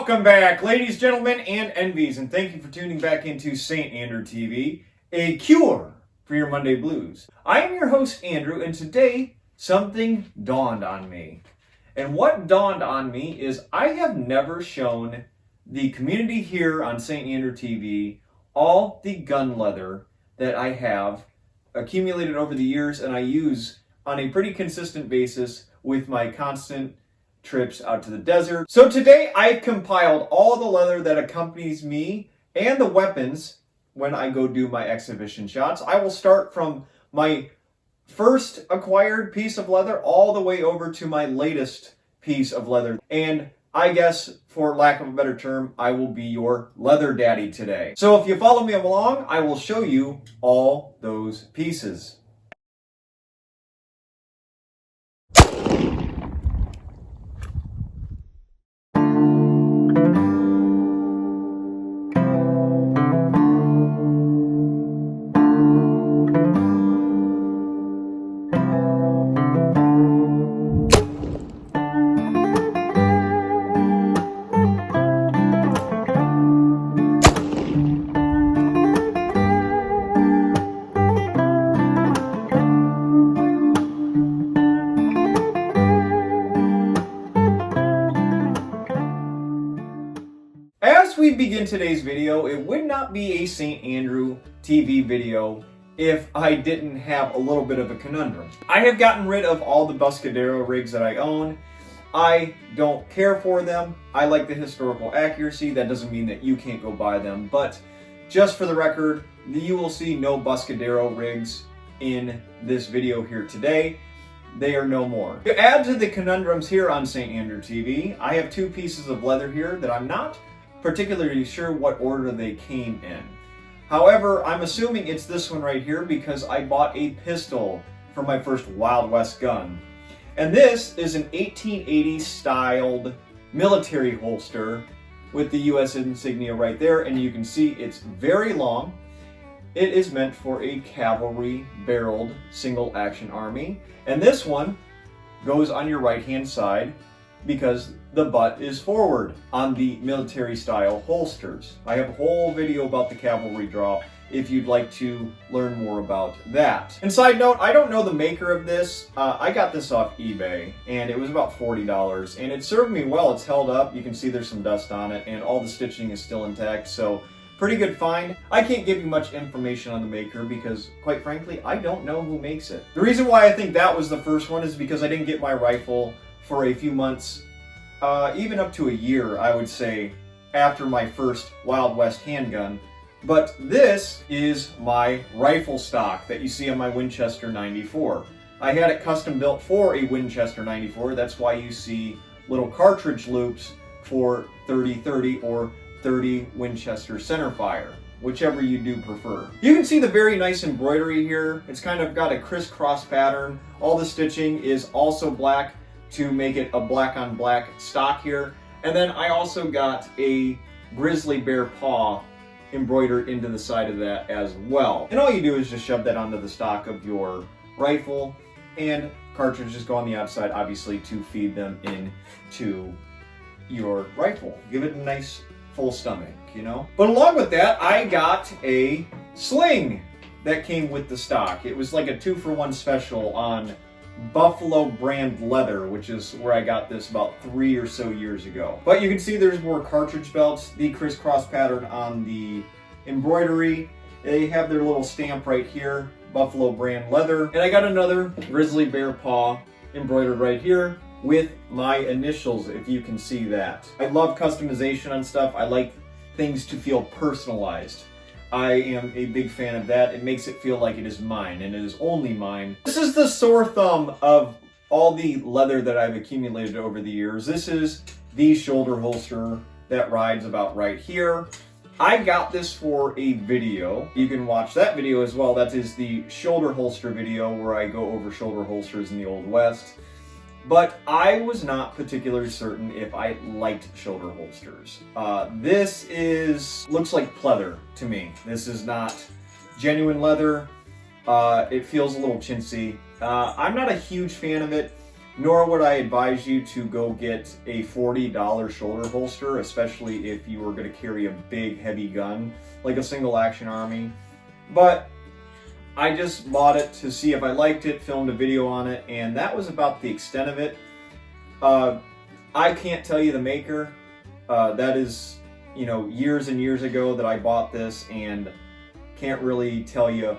Welcome back, ladies, gentlemen, and envies, and thank you for tuning back into St. Andrew TV, a cure for your Monday blues. I am your host, Andrew, and today something dawned on me. And what dawned on me is I have never shown the community here on St. Andrew TV all the gun leather that I have accumulated over the years and I use on a pretty consistent basis with my constant trips out to the desert. So today I've compiled all the leather that accompanies me and the weapons when I go do my exhibition shots. I will start from my first acquired piece of leather all the way over to my latest piece of leather. And I guess, for lack of a better term, I will be your leather daddy today. So if you follow me along, I will show you all those pieces. As we begin today's video, it would not be a St. Andrew TV video if I didn't have a little bit of a conundrum. I have gotten rid of all the Buscadero rigs that I own. I don't care for them. I like the historical accuracy. That doesn't mean that you can't go buy them, but just for the record, you will see no Buscadero rigs in this video here today. They are no more. To add to the conundrums here on St. Andrew TV, I have two pieces of leather here that I'm not particularly sure what order they came in. However, I'm assuming it's this one right here because I bought a pistol for my first Wild West gun. And this is an 1880s styled military holster with the US insignia right there, and you can see it's very long. It is meant for a cavalry barreled single action army. And this one goes on your right hand side because the butt is forward on the military style holsters. I have a whole video about the cavalry draw if you'd like to learn more about that. And side note, I don't know the maker of this. I got this off eBay and it was about $40 and it served me well. It's held up. You can see there's some dust on it and all the stitching is still intact. So pretty good find. I can't give you much information on the maker because, quite frankly, I don't know who makes it. The reason why I think that was the first one is because I didn't get my rifle for a few months, even up to a year, I would say, after my first Wild West handgun. But this is my rifle stock that you see on my Winchester 94. I had it custom built for a Winchester 94. That's why you see little cartridge loops for 30-30 or 30 Winchester centerfire, whichever you do prefer. You can see the very nice embroidery here. It's kind of got a crisscross pattern. All the stitching is also black to make it a black on black stock here. And then I also got a grizzly bear paw embroidered into the side of that as well. And all you do is just shove that onto the stock of your rifle, and cartridges go on the outside, obviously, to feed them into your rifle. Give it a nice full stomach, you know? But along with that, I got a sling that came with the stock. It was like a 2-for-1 special on Buffalo brand leather, which is where I got this about 3 or so years ago. But you can see there's more cartridge belts, the crisscross pattern on the embroidery. They have their little stamp right here, Buffalo brand leather. And I got another grizzly bear paw embroidered right here with my initials, if you can see that. I love customization on stuff. I like things to feel personalized. I am a big fan of that. It makes it feel like it is mine, and it is only mine. This is the sore thumb of all the leather that I've accumulated over the years. This is the shoulder holster that rides about right here. I got this for a video. You can watch that video as well. That is the shoulder holster video where I go over shoulder holsters in the Old West. But I was not particularly certain if I liked shoulder holsters. This looks like pleather to me. This is not genuine leather. It feels a little chintzy. I'm not a huge fan of it. nor would I advise you to go get a $40 shoulder holster, especially if you were going to carry a big heavy gun like a single action army. But I just bought it to see if I liked it, filmed a video on it, and that was about the extent of it. I can't tell you the maker. That is, years and years ago that I bought this, and can't really tell you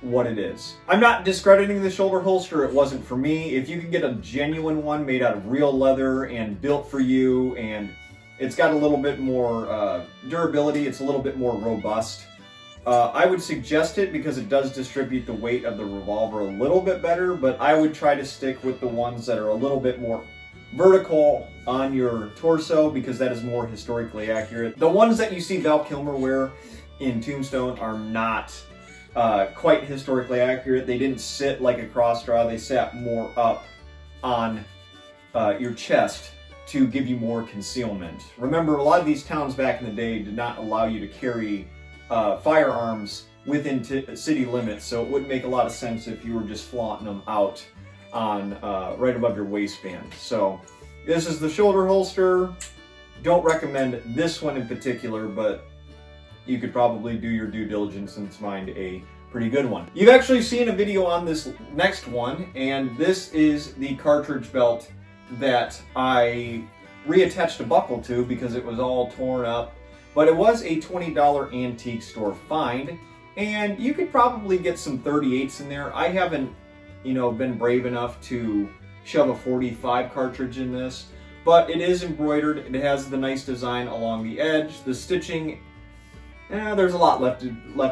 what it is. I'm not discrediting the shoulder holster. It wasn't for me. If you could get a genuine one made out of real leather and built for you, and it's got a little bit more durability, it's a little bit more robust, I would suggest it because it does distribute the weight of the revolver a little bit better, but I would try to stick with the ones that are a little bit more vertical on your torso because that is more historically accurate. The ones that you see Val Kilmer wear in Tombstone are not quite historically accurate. They didn't sit like a cross draw. They sat more up on your chest to give you more concealment. Remember, a lot of these towns back in the day did not allow you to carry firearms within city limits, so it wouldn't make a lot of sense if you were just flaunting them out on right above your waistband. So this is the shoulder holster. Don't recommend this one in particular, but you could probably do your due diligence and find a pretty good one. You've actually seen a video on this next one, and this is the cartridge belt that I reattached a buckle to because it was all torn up. But it was a $20 antique store find, and you could probably get some 38s in there. I haven't, been brave enough to shove a 45 cartridge in this, but it is embroidered. It has the nice design along the edge. The stitching, there's a lot left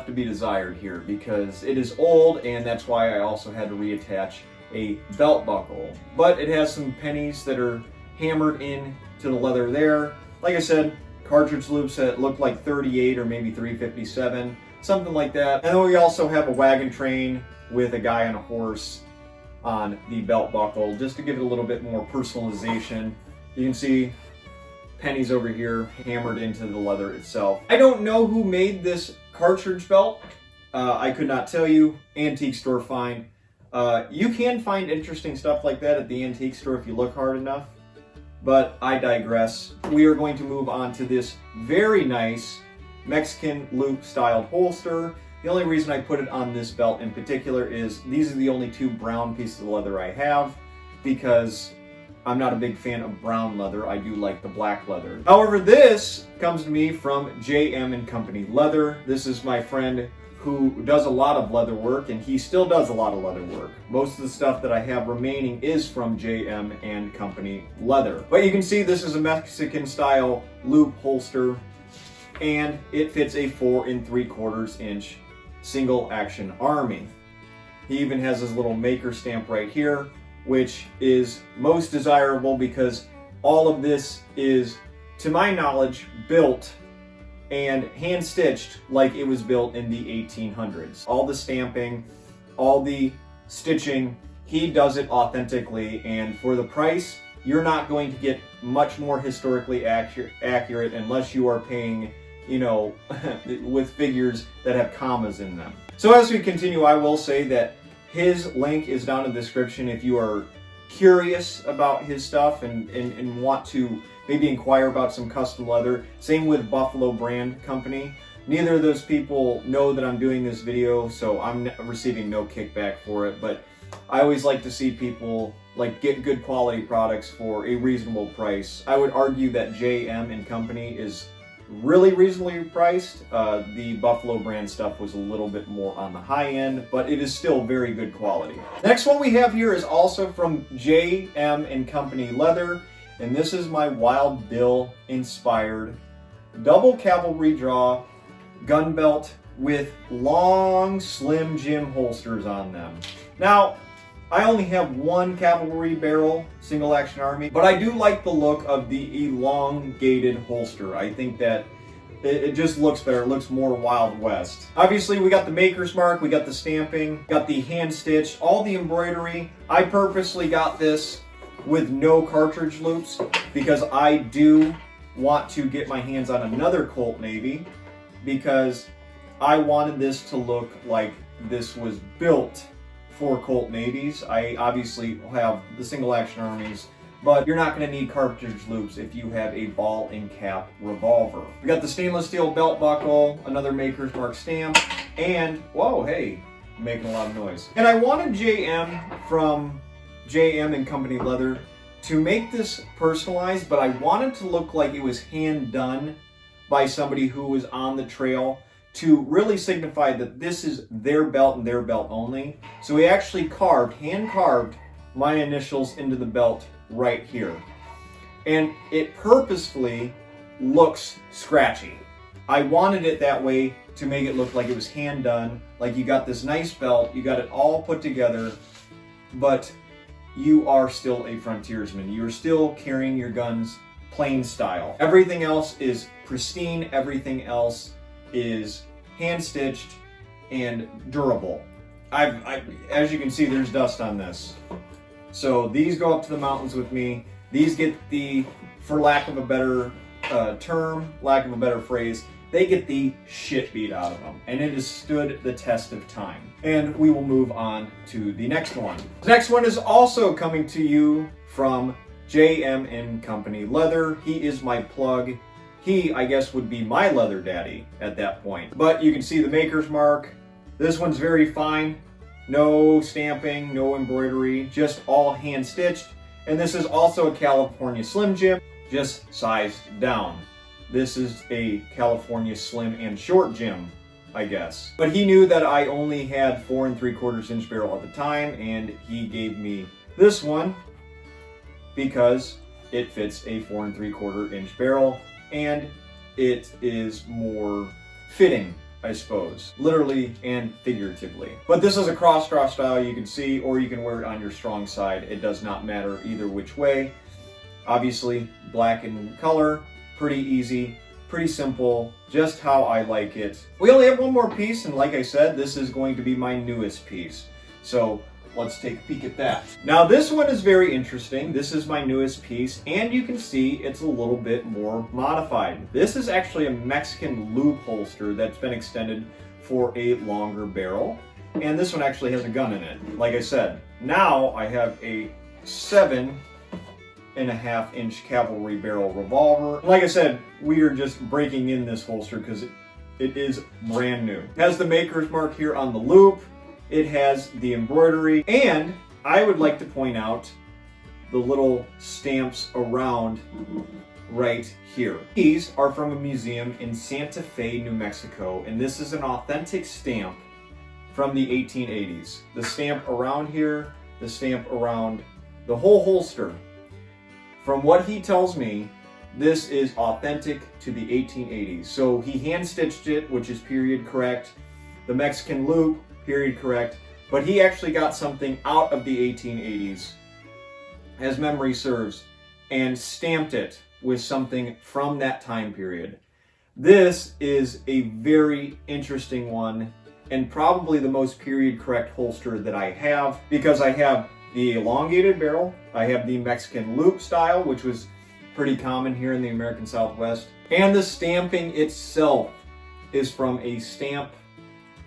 to be desired here because it is old, and that's why I also had to reattach a belt buckle. But it has some pennies that are hammered in to the leather there. Like I said, cartridge loops that look like 38 or maybe 357, something like that. And then we also have a wagon train with a guy on a horse on the belt buckle, just to give it a little bit more personalization. You can see pennies over here hammered into the leather itself. I don't know who made this cartridge belt. I could not tell you. Antique store find. You can find interesting stuff like that at the antique store if you look hard enough. But I digress. We are going to move on to this very nice Mexican loop styled holster. The only reason I put it on this belt in particular is these are the only two brown pieces of leather I have because I'm not a big fan of brown leather. I do like the black leather. However, this comes to me from JM & Company Leather. This is my friend who does a lot of leather work, and he still does a lot of leather work. Most of the stuff that I have remaining is from JM & Company Leather. But you can see this is a Mexican style loop holster, and it fits a 4 3/4 inch single action army. He even has his little maker stamp right here, which is most desirable because all of this is, to my knowledge, built and hand-stitched like it was built in the 1800s. All the stamping, all the stitching, he does it authentically, and for the price, you're not going to get much more historically accurate unless you are paying, with figures that have commas in them. So as we continue, I will say that his link is down in the description if you are curious about his stuff and want to maybe inquire about some custom leather. Same with Buffalo Brand Company. Neither of those people know that I'm doing this video, so I'm receiving no kickback for it, but I always like to see people get good quality products for a reasonable price. I would argue that JM & Company is really reasonably priced. The Buffalo brand stuff was a little bit more on the high end, but it is still very good quality. Next one we have here is also from JM & Company Leather, and this is my Wild Bill inspired double cavalry draw gun belt with long Slim Jim holsters on them. Now, I only have one cavalry barrel single action army, but I do like the look of the elongated holster. I think that it just looks better. It looks more Wild West. Obviously, we got the maker's mark, we got the stamping, got the hand stitched, all the embroidery. I purposely got this with no cartridge loops because I do want to get my hands on another Colt Navy because I wanted this to look like this was built for Colt Navies. I obviously have the single action armies, but you're not going to need cartridge loops if you have a ball and cap revolver. We got the stainless steel belt buckle, another Maker's Mark stamp, and whoa, hey, making a lot of noise. And I wanted JM from JM and Company Leather to make this personalized, but I wanted to look like it was hand done by somebody who was on the trail to really signify that this is their belt and their belt only. So we actually hand carved my initials into the belt right here. And it purposefully looks scratchy. I wanted it that way to make it look like it was hand done, like you got this nice belt, you got it all put together, but you are still a frontiersman. You're still carrying your guns plain style. Everything else is pristine, everything else is hand-stitched and durable. As you can see, there's dust on this. So these go up to the mountains with me. These get the, for lack of a better term, lack of a better phrase, they get the shit beat out of them. And it has stood the test of time. And we will move on to the next one. The next one is also coming to you from JM and Company Leather. He is my plug. He, I guess, would be my leather daddy at that point. But you can see the Maker's Mark. This one's very fine. No stamping, no embroidery, just all hand stitched. And this is also a California Slim Jim, just sized down. This is a California Slim and Short Jim, I guess. But he knew that I only had 4 3/4 inch barrel at the time, and he gave me this one because it fits a 4 3/4 inch barrel, and it is more fitting, I suppose, literally and figuratively. But this is a cross-draw style, you can see, or you can wear it on your strong side. It does not matter either which way. Obviously, black in color, pretty easy, pretty simple, just how I like it. We only have one more piece, and like I said, this is going to be my newest piece. So let's take a peek at that. Now this one is very interesting. This is my newest piece, and you can see it's a little bit more modified. This is actually a Mexican loop holster that's been extended for a longer barrel. And this one actually has a gun in it. Like I said, now I have a 7.5 inch cavalry barrel revolver. Like I said, we are just breaking in this holster because it is brand new. It has the Maker's Mark here on the loop. It has the embroidery, and I would like to point out the little stamps around right here. These are from a museum in Santa Fe, New Mexico, and this is an authentic stamp from the 1880s. The stamp around here, the stamp around the whole holster. From what he tells me, this is authentic to the 1880s. So he hand-stitched it, which is period correct. The Mexican loop, period correct, but he actually got something out of the 1880s, as memory serves, and stamped it with something from that time period. This is a very interesting one, and probably the most period correct holster that I have, because I have the elongated barrel, I have the Mexican loop style, which was pretty common here in the American Southwest, and the stamping itself is from a stamp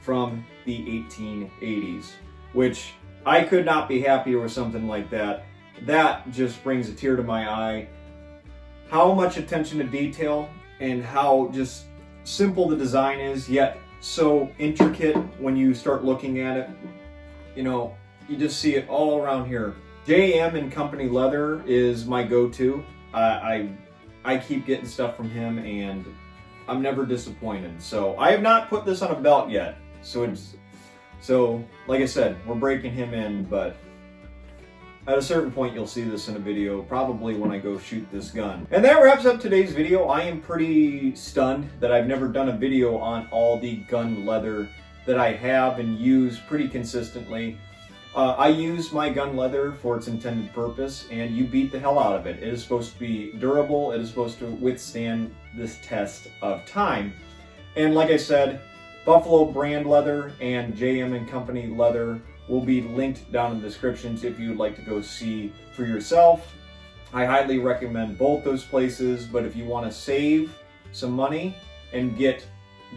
from the 1880s, which I could not be happier with something like that. That just brings a tear to my eye. How much attention to detail and how just simple the design is, yet so intricate when you start looking at it. You know, you just see it all around here. JM and Company Leather is my go-to. I keep getting stuff from him and I'm never disappointed. So I have not put this on a belt yet. So like I said, we're breaking him in, but at a certain point you'll see this in a video, probably when I go shoot this gun. And that wraps up today's video. I am pretty stunned that I've never done a video on all the gun leather that I have and use pretty consistently. I use my gun leather for its intended purpose, and you beat the hell out of it. It is supposed to be durable. It is supposed to withstand this test of time. And like I said, Buffalo brand leather and JM and Company leather will be linked down in the descriptions if you'd like to go see for yourself. I highly recommend both those places, but if you want to save some money and get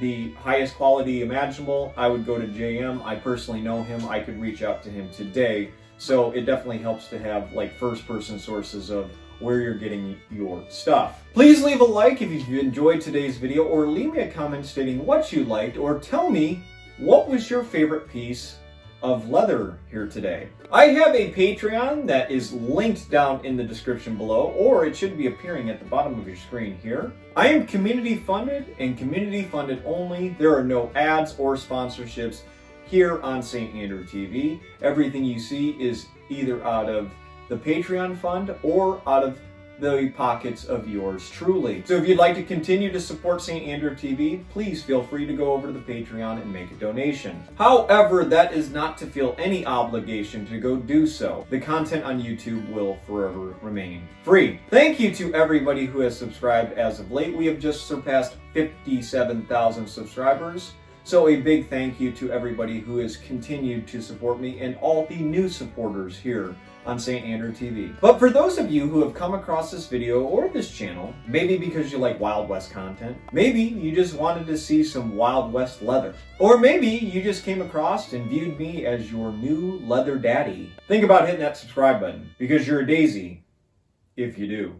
the highest quality imaginable, I would go to JM. I personally know him. I could reach out to him today. So it definitely helps to have like first-person sources of where you're getting your stuff. Please leave a like if you enjoyed today's video, or leave me a comment stating what you liked, or tell me what was your favorite piece of leather here today. I have a Patreon that is linked down in the description below, or it should be appearing at the bottom of your screen here. I am community funded and community funded only. There are no ads or sponsorships here on St. Andrew TV. Everything you see is either out of the Patreon fund or out of the pockets of yours truly. So if you'd like to continue to support St. Andrew TV, please feel free to go over to the Patreon and make a donation. However, that is not to feel any obligation to go do so. The content on YouTube will forever remain free. Thank you to everybody who has subscribed as of late. We have just surpassed 57,000 subscribers. So a big thank you to everybody who has continued to support me and all the new supporters here on St. Andrew TV. But for those of you who have come across this video or this channel, maybe because you like Wild West content, maybe you just wanted to see some Wild West leather, or maybe you just came across and viewed me as your new leather daddy, think about hitting that subscribe button, because you're a daisy if you do.